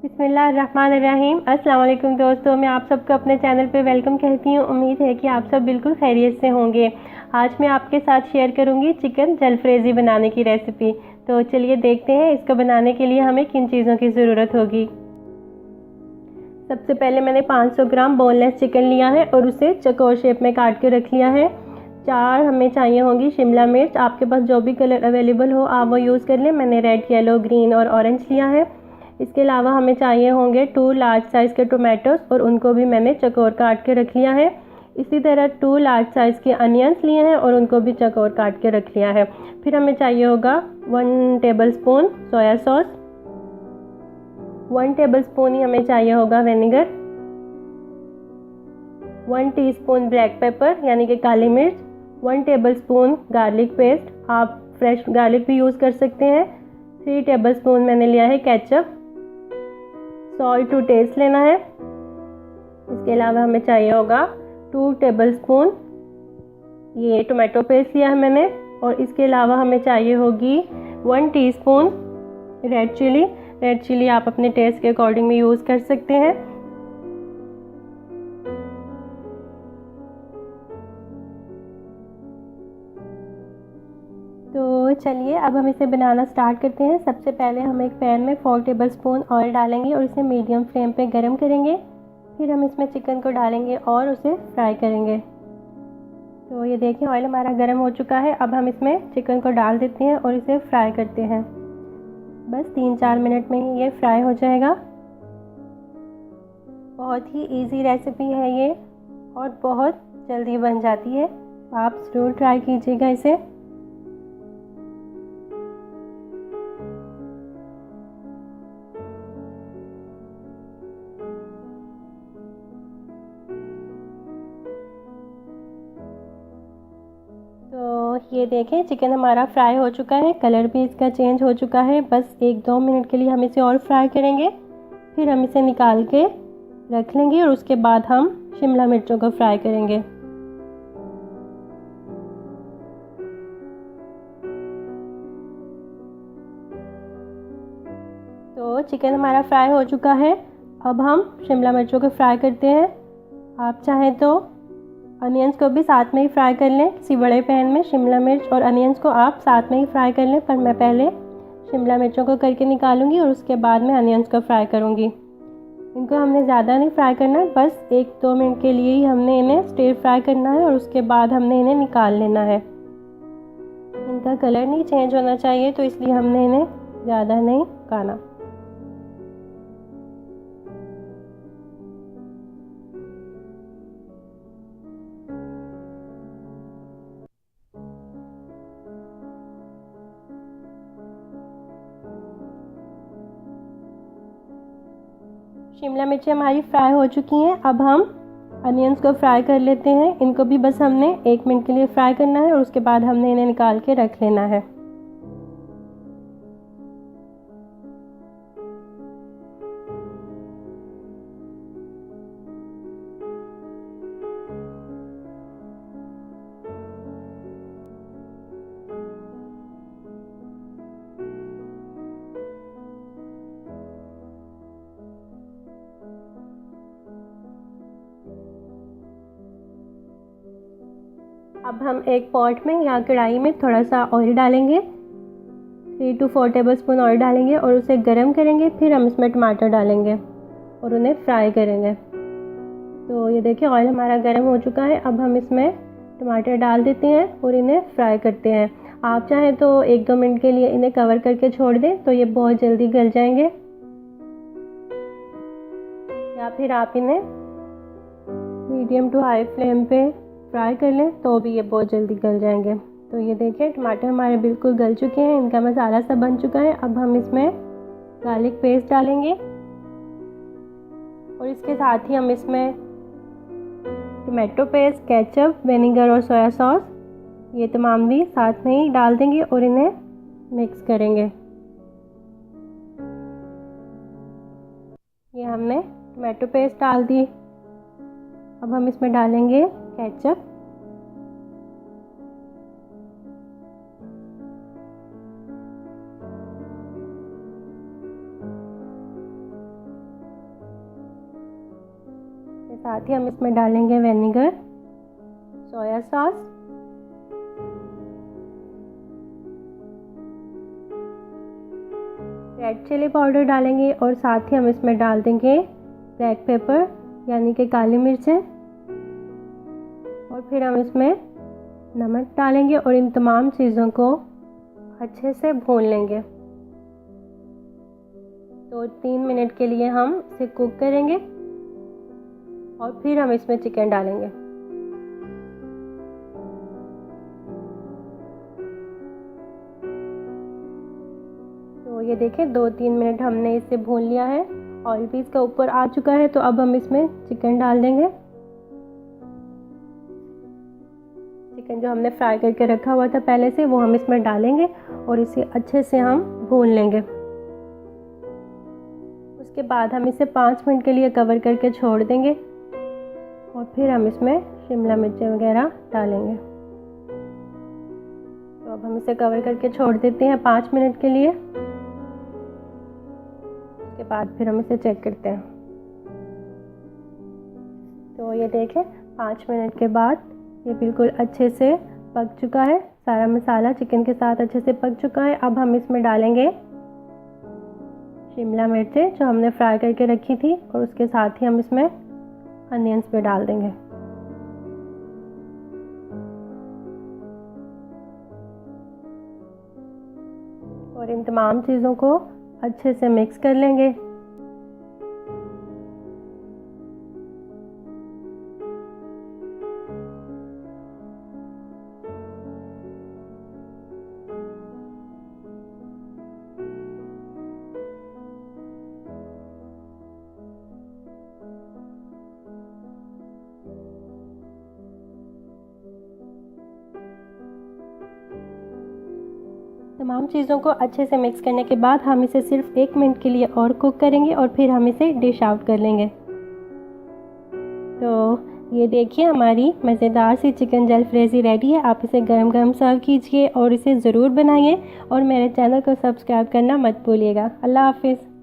बिस्मिल्लाहिर्रहमानिर्रहीम। अस्सलाम वालेकुम दोस्तों, मैं आप सबको अपने चैनल पे वेलकम कहती हूँ। उम्मीद है कि आप सब बिल्कुल खैरियत से होंगे। आज मैं आपके साथ शेयर करूँगी चिकन जलफ्रेज़ी बनाने की रेसिपी। तो चलिए देखते हैं इसको बनाने के लिए हमें किन चीज़ों की ज़रूरत होगी। सबसे पहले मैंने 500 ग्राम बोनलेस चिकन लिया है और उसे चौकोर शेप में काट के रख लिया है। 4 हमें चाहिए होंगी शिमला मिर्च। आपके पास जो भी कलर अवेलेबल हो आप वो यूज़ कर लें। मैंने रेड, येलो, ग्रीन और ऑरेंज लिया है। इसके अलावा हमें चाहिए होंगे 2 लार्ज साइज़ के टोमेटोज़ और उनको भी मैंने चौकोर काट के रख लिया है। इसी तरह 2 लार्ज साइज़ के अनियंस लिए हैं और उनको भी चौकोर काट के रख लिया है। फिर हमें चाहिए होगा 1 टेबलस्पून सोया सॉस, 1 टेबलस्पून ही हमें चाहिए होगा विनेगर, 1 टीस्पून ब्लैक पेपर यानी कि काली मिर्च, 1 टेबलस्पून गार्लिक पेस्ट, आप फ्रेश गार्लिक भी यूज़ कर सकते हैं। 3 टेबलस्पून मैंने लिया है केचप, सॉल्ट टू टेस्ट लेना है। इसके अलावा हमें चाहिए होगा 2 टेबलस्पून ये टोमेटो पेस्ट लिया है मैंने। और इसके अलावा हमें चाहिए होगी 1 teaspoon red chilli. Red chilli आप अपने टेस्ट के अकॉर्डिंग में यूज़ कर सकते हैं। तो चलिए अब हम इसे बनाना स्टार्ट करते हैं। सबसे पहले हम एक पैन में 4 टेबलस्पून ऑयल डालेंगे और इसे मीडियम फ्लेम पे गरम करेंगे। फिर हम इसमें चिकन को डालेंगे और उसे फ्राई करेंगे। तो ये देखिए ऑयल हमारा गरम हो चुका है। अब हम इसमें चिकन को डाल देते हैं और इसे फ्राई करते हैं। बस 3-4 मिनट में ही ये फ्राई हो जाएगा। बहुत ही इजी रेसिपी है ये और बहुत जल्दी बन जाती है। आप ज़रूर ट्राई कीजिएगा इसे। तो ये देखें चिकन हमारा फ्राई हो चुका है, कलर भी इसका चेंज हो चुका है। बस 1-2 मिनट के लिए हम इसे और फ्राई करेंगे। फिर हम इसे निकाल के रख लेंगे और उसके बाद हम शिमला मिर्चों को फ्राई करेंगे। तो चिकन हमारा फ्राई हो चुका है। अब हम शिमला मिर्चों को फ्राई करते हैं। आप चाहें तो अनियंस को भी साथ में ही फ्राई कर लें। किसी बड़े पैन में शिमला मिर्च और अनियंस को आप साथ में ही फ्राई कर लें, पर मैं पहले शिमला मिर्चों को करके निकालूंगी और उसके बाद में अनियंस को फ्राई करूंगी। इनको हमने ज़्यादा नहीं फ्राई करना, बस 1-2 मिनट के लिए ही हमने इन्हें स्टिर फ्राई करना है और उसके बाद हमने इन्हें निकाल लेना है। इनका कलर नहीं चेंज होना चाहिए, तो इसलिए हमने इन्हें ज़्यादा नहीं पकाना। शिमला मिर्ची हमारी फ्राई हो चुकी हैं। अब हम अनियंस को फ्राई कर लेते हैं। इनको भी बस हमने 1 मिनट के लिए फ्राई करना है और उसके बाद हमने इन्हें निकाल के रख लेना है। अब हम एक पॉट में या कढ़ाई में थोड़ा सा ऑयल डालेंगे। 3 to 4 टेबलस्पून ऑयल डालेंगे और उसे गर्म करेंगे। फिर हम इसमें टमाटर डालेंगे और उन्हें फ्राई करेंगे। तो ये देखिए ऑयल हमारा गर्म हो चुका है। अब हम इसमें टमाटर डाल देते हैं और इन्हें फ्राई करते हैं। आप चाहें तो 1-2 मिनट के लिए इन्हें कवर करके छोड़ दें, तो ये बहुत जल्दी गल जाएंगे। या फिर आप इन्हें मीडियम टू हाई फ्लेम पे फ्राई कर लें, तो भी ये बहुत जल्दी गल जाएंगे। तो ये देखिए टमाटर हमारे बिल्कुल गल चुके हैं, इनका मसाला सब बन चुका है। अब हम इसमें गार्लिक पेस्ट डालेंगे और इसके साथ ही हम इसमें टोमेटो पेस्ट, केचप, विनेगर और सोया सॉस ये तमाम भी साथ में ही डाल देंगे और इन्हें मिक्स करेंगे। ये हमने टोमेटो पेस्ट डाल दी। अब हम इसमें डालेंगे केचप, साथ ही हम इसमें डालेंगे vinegar, soya sauce, red chilli powder डालेंगे और साथ ही हम इसमें डाल देंगे ब्लैक पेपर यानी कि काली मिर्चें, और फिर हम इसमें नमक डालेंगे और इन तमाम चीज़ों को अच्छे से भून लेंगे। 2-3 मिनट के लिए हम इसे कुक करेंगे और फिर हम इसमें चिकन डालेंगे। तो ये देखें 2-3 मिनट हमने इसे भून लिया है, ऑयल भी इसका ऊपर आ चुका है। तो अब हम इसमें चिकन डाल देंगे। चिकन जो हमने फ्राई करके रखा हुआ था पहले से, वो हम इसमें डालेंगे और इसे अच्छे से हम भून लेंगे। उसके बाद हम इसे 5 मिनट के लिए कवर करके छोड़ देंगे और फिर हम इसमें शिमला मिर्चें वगैरह डालेंगे। तो अब हम इसे कवर करके छोड़ देते हैं 5 मिनट के लिए। उसके बाद फिर हम इसे चेक करते हैं। तो ये देखें 5 मिनट के बाद ये बिल्कुल अच्छे से पक चुका है। सारा मसाला चिकन के साथ अच्छे से पक चुका है। अब हम इसमें डालेंगे शिमला मिर्चें जो हमने फ्राई करके रखी थी और उसके साथ ही हम इसमें अनियंस भी डाल देंगे। और इन तमाम चीज़ों को अच्छे से मिक्स कर लेंगे। तमाम चीज़ों को अच्छे से मिक्स करने के बाद हम इसे सिर्फ 1 मिनट के लिए और कुक करेंगे और फिर हम इसे डिश आउट कर लेंगे। तो ये देखिए हमारी मज़ेदार सी चिकन जलफ्रेज़ी रेडी है। आप इसे गरम गरम सर्व कीजिए और इसे ज़रूर बनाइए और मेरे चैनल को सब्सक्राइब करना मत भूलिएगा। अल्लाह हाफिज़।